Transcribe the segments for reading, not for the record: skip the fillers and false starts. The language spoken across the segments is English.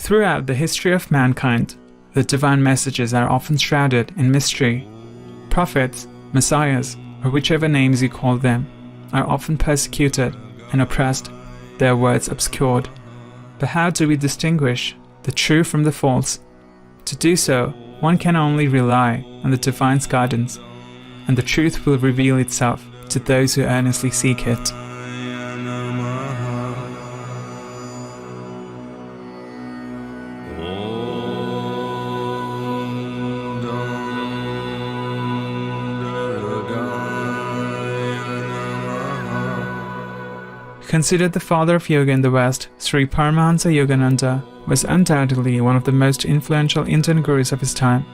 Throughout the history of mankind, the divine messages are often shrouded in mystery. Prophets, messiahs, or whichever names you call them, are often persecuted and oppressed, their words obscured. But how do we distinguish the true from the false? To do so, one can only rely on the divine's guidance, and the truth will reveal itself to those who earnestly seek it. Considered the father of yoga in the West, Sri Paramahansa Yogananda was undoubtedly one of the most influential Indian gurus of his time.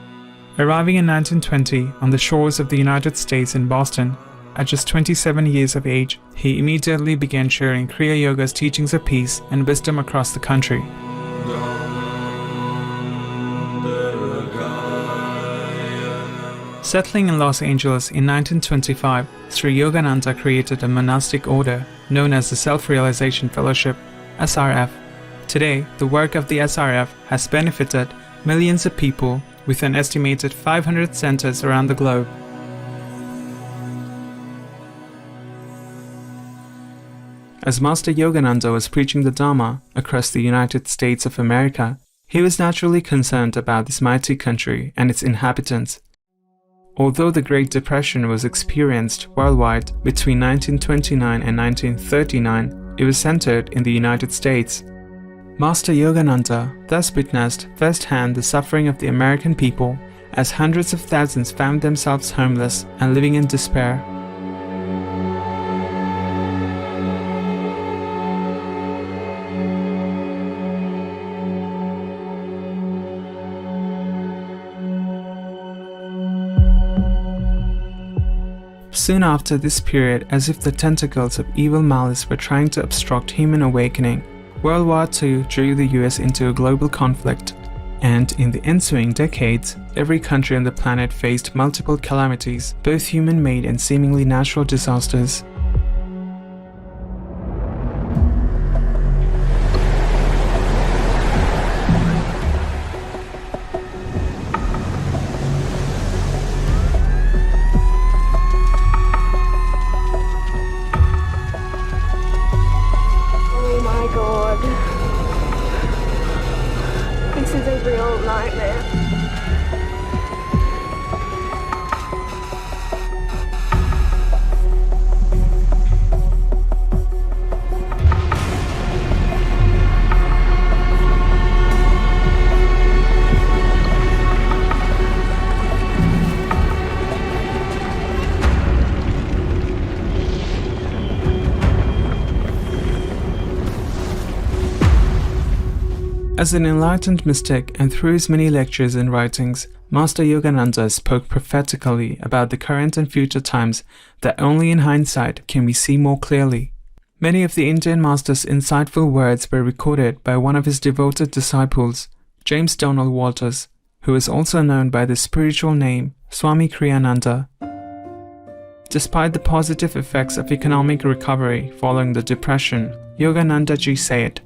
Arriving in 1920 on the shores of the United States in Boston, at just 27 years of age, he immediately began sharing Kriya Yoga's teachings of peace and wisdom across the country. Settling in Los Angeles in 1925, Sri Yogananda created a monastic order known as the Self-Realization Fellowship, SRF. Today, the work of the SRF has benefited millions of people with an estimated 500 centers around the globe. As Master Yogananda was preaching the Dharma across the United States of America, he was naturally concerned about this mighty country and its inhabitants. Although the Great Depression was experienced worldwide between 1929 and 1939, it was centered in the United States. Master Yogananda thus witnessed firsthand the suffering of the American people as hundreds of thousands found themselves homeless and living in despair. Soon after this period, as if the tentacles of evil malice were trying to obstruct human awakening, World War II drew the US into a global conflict, and in the ensuing decades, every country on the planet faced multiple calamities, both human-made and seemingly natural disasters. This is a real nightmare. As an enlightened mystic and through his many lectures and writings, Master Yogananda spoke prophetically about the current and future times that only in hindsight can we see more clearly. Many of the Indian Master's insightful words were recorded by one of his devoted disciples, James Donald Walters, who is also known by the spiritual name Swami Kriyananda. Despite the positive effects of economic recovery following the Depression, Yogananda ji said,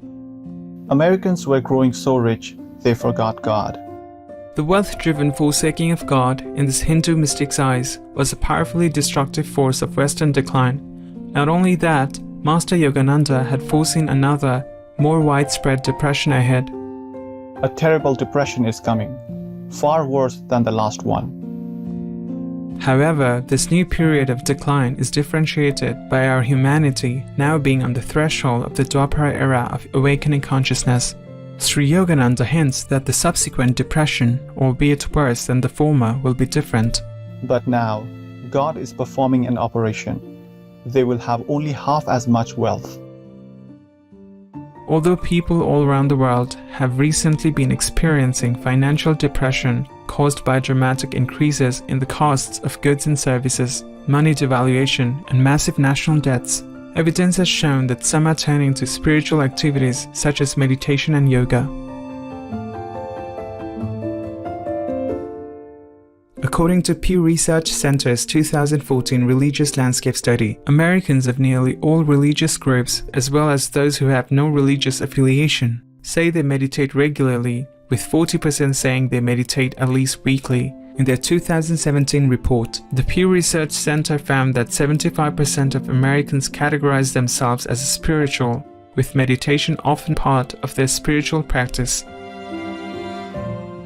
Americans were growing so rich, they forgot God. The wealth-driven forsaking of God, in this Hindu mystic's eyes, was a powerfully destructive force of Western decline. Not only that, Master Yogananda had foreseen another, more widespread depression ahead. A terrible depression is coming, far worse than the last one. However, this new period of decline is differentiated by our humanity now being on the threshold of the Dwapara era of awakening consciousness. Sri Yogananda hints that the subsequent depression, albeit worse than the former, will be different. But now, God is performing an operation. They will have only half as much wealth. Although people all around the world have recently been experiencing financial depression caused by dramatic increases in the costs of goods and services, money devaluation, and massive national debts, evidence has shown that some are turning to spiritual activities such as meditation and yoga. According to Pew Research Center's 2014 Religious Landscape Study, Americans of nearly all religious groups, as well as those who have no religious affiliation, say they meditate regularly, with 40% saying they meditate at least weekly. In their 2017 report, the Pew Research Center found that 75% of Americans categorize themselves as spiritual, with meditation often part of their spiritual practice.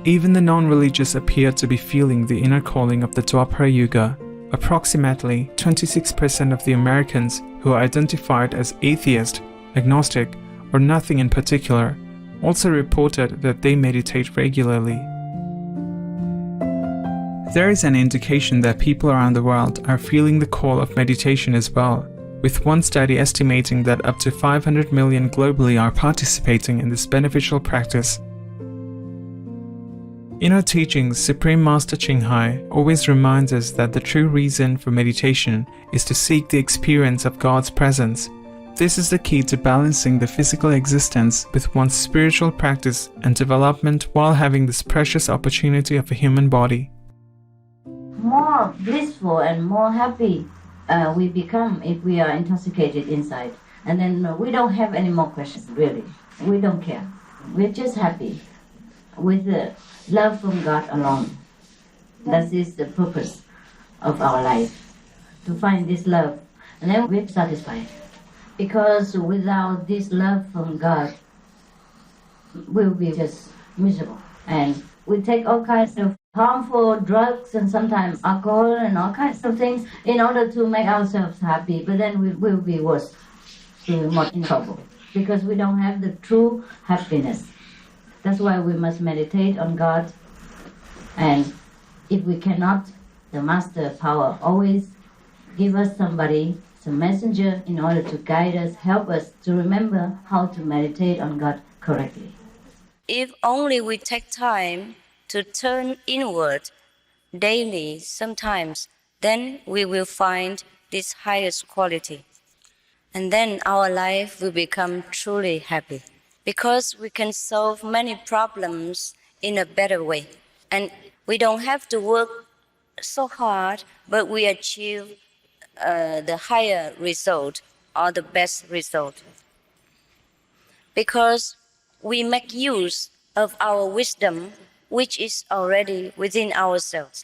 Even the non-religious appear to be feeling the inner calling of the Dwapara Yuga. Approximately 26% of the Americans who are identified as atheist, agnostic, or nothing in particular also reported that they meditate regularly. There is an indication that people around the world are feeling the call of meditation as well, with one study estimating that up to 500 million globally are participating in this beneficial practice. In our teachings, Supreme Master Ching Hai always reminds us that the true reason for meditation is to seek the experience of God's presence. This is the key to balancing the physical existence with one's spiritual practice and development while having this precious opportunity of a human body. More blissful and more happy we become if we are intoxicated inside. And then we don't have any more questions, really. We don't care. We're just happy with the love from God alone. That is the purpose of our life, to find this love. And then we're satisfied. Because without this love from God, we'll be just miserable. And we take all kinds of harmful drugs and sometimes alcohol and all kinds of things in order to make ourselves happy. But then we will be worse, we're more in trouble, because we don't have the true happiness. That's why we must meditate on God. And if we cannot, the Master Power always give us somebody, some messenger, in order to guide us, help us to remember how to meditate on God correctly. If only we take time to turn inward daily sometimes, then we will find this highest quality. And then our life will become truly happy, because we can solve many problems in a better way. And we don't have to work so hard, but we achieve the higher result or the best result. Because we make use of our wisdom, which is already within ourselves.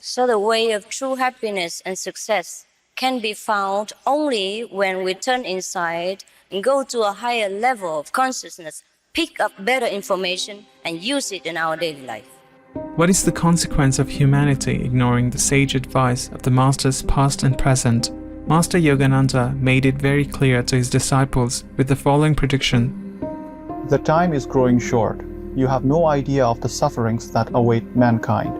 So the way of true happiness and success can be found only when we turn inside and go to a higher level of consciousness, pick up better information and use it in our daily life. What is the consequence of humanity ignoring the sage advice of the Masters past and present? Master Yogananda made it very clear to his disciples with the following prediction. The time is growing short. You have no idea of the sufferings that await mankind.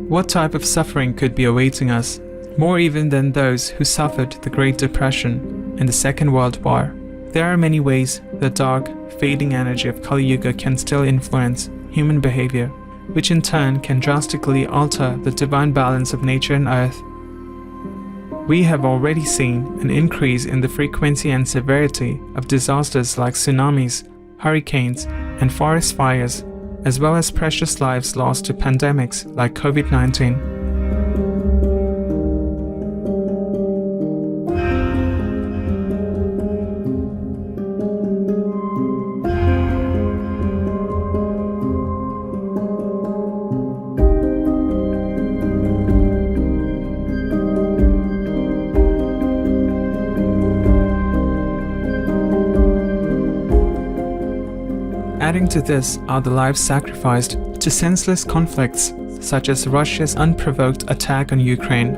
What type of suffering could be awaiting us, more even than those who suffered the Great Depression and the Second World War? There are many ways the dark, fading energy of Kali Yuga can still influence human behavior, which in turn can drastically alter the divine balance of nature and earth. We have already seen an increase in the frequency and severity of disasters like tsunamis, hurricanes, and forest fires, as well as precious lives lost to pandemics like COVID-19. Adding to this are the lives sacrificed to senseless conflicts, such as Russia's unprovoked attack on Ukraine.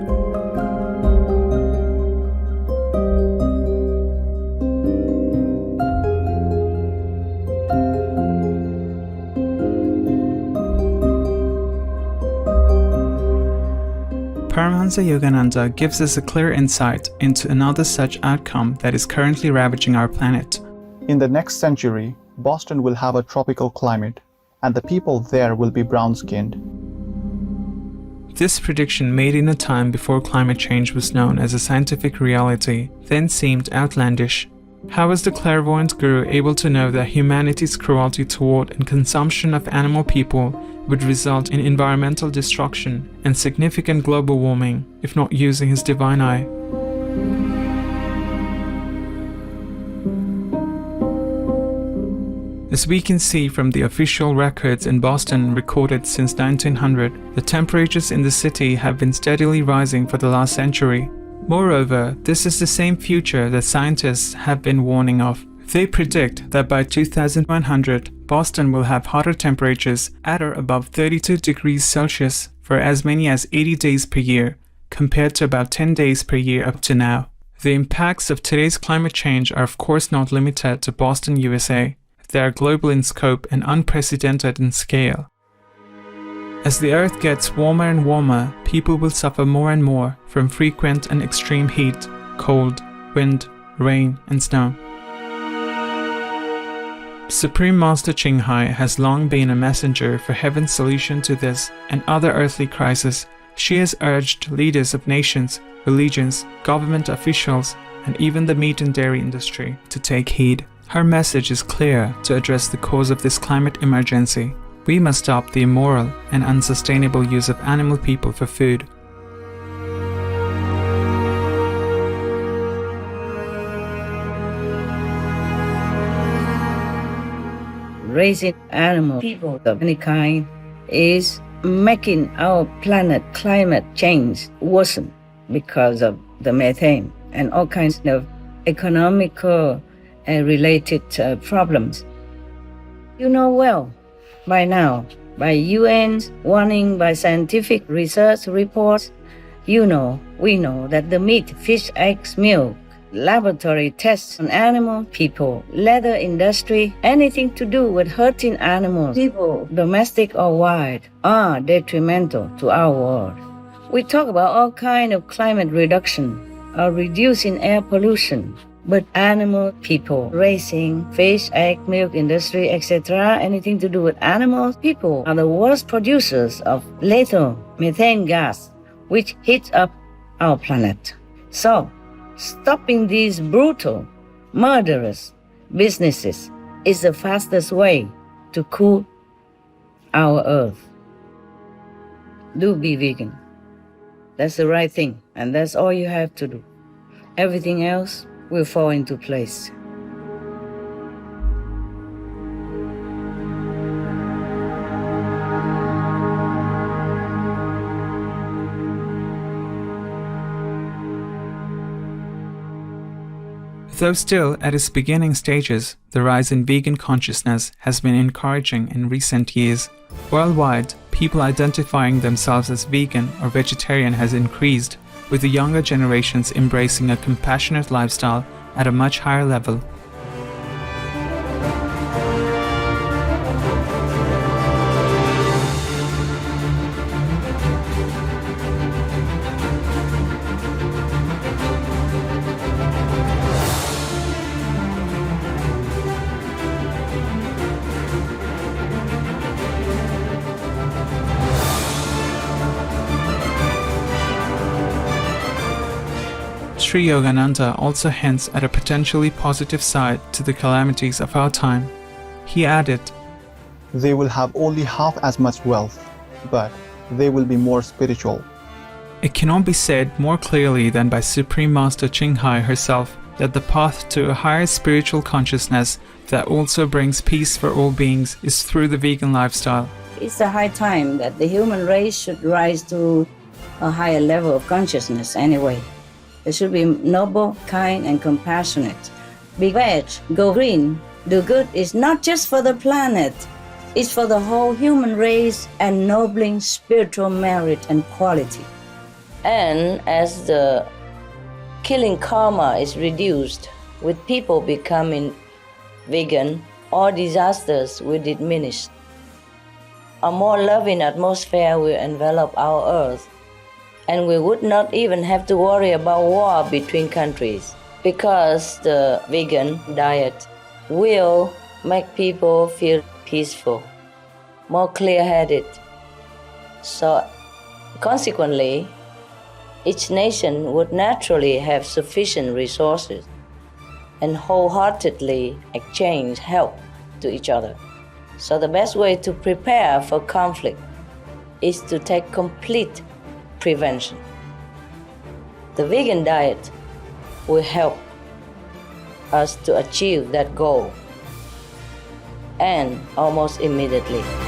Paramahansa Yogananda gives us a clear insight into another such outcome that is currently ravaging our planet. In the next century, Boston will have a tropical climate, and the people there will be brown-skinned. This prediction, made in a time before climate change was known as a scientific reality, then seemed outlandish. How was the clairvoyant guru able to know that humanity's cruelty toward and consumption of animal people would result in environmental destruction and significant global warming, if not using his divine eye? As we can see from the official records in Boston recorded since 1900, the temperatures in the city have been steadily rising for the last century. Moreover, this is the same future that scientists have been warning of. They predict that by 2100, Boston will have hotter temperatures at or above 32 degrees Celsius for as many as 80 days per year, compared to about 10 days per year up to now. The impacts of today's climate change are of course not limited to Boston, USA. They are global in scope and unprecedented in scale. As the Earth gets warmer and warmer, people will suffer more and more from frequent and extreme heat, cold, wind, rain, and snow. Supreme Master Ching Hai has long been a messenger for heaven's solution to this and other earthly crises. She has urged leaders of nations, religions, government officials, and even the meat and dairy industry to take heed. Her message is clear to address the cause of this climate emergency. We must stop the immoral and unsustainable use of animal people for food. Raising animal people of any kind is making our planet climate change worsen because of the methane and all kinds of economical related problems. You know well by now, by UN's warning, by scientific research reports, we know that the meat, fish, eggs, milk, laboratory tests on animal, people, leather industry, anything to do with hurting animals, people, domestic or wild, are detrimental to our world. We talk about all kinds of climate reduction or reducing air pollution, but animal, people, raising, fish, egg, milk industry, etc., anything to do with animals, people are the worst producers of lethal methane gas, which heats up our planet. So, stopping these brutal, murderous businesses is the fastest way to cool our earth. Do be vegan. That's the right thing, and that's all you have to do. Everything else will fall into place. Though still at its beginning stages, the rise in vegan consciousness has been encouraging in recent years. Worldwide, people identifying themselves as vegan or vegetarian has increased, with the younger generations embracing a compassionate lifestyle at a much higher level. Sri Yogananda also hints at a potentially positive side to the calamities of our time. He added, They will have only half as much wealth, but they will be more spiritual. It cannot be said more clearly than by Supreme Master Ching Hai herself that the path to a higher spiritual consciousness that also brings peace for all beings is through the vegan lifestyle. It's a high time that the human race should rise to a higher level of consciousness anyway. It should be noble, kind, and compassionate. Be veg, go green, do good is not just for the planet. It's for the whole human race, ennobling spiritual merit and quality. And as the killing karma is reduced, with people becoming vegan, all disasters will diminish. A more loving atmosphere will envelop our earth, and we would not even have to worry about war between countries, because the vegan diet will make people feel peaceful, more clear-headed. So consequently, each nation would naturally have sufficient resources and wholeheartedly exchange help to each other. So the best way to prepare for conflict is to take complete prevention. The vegan diet will help us to achieve that goal. and almost immediately.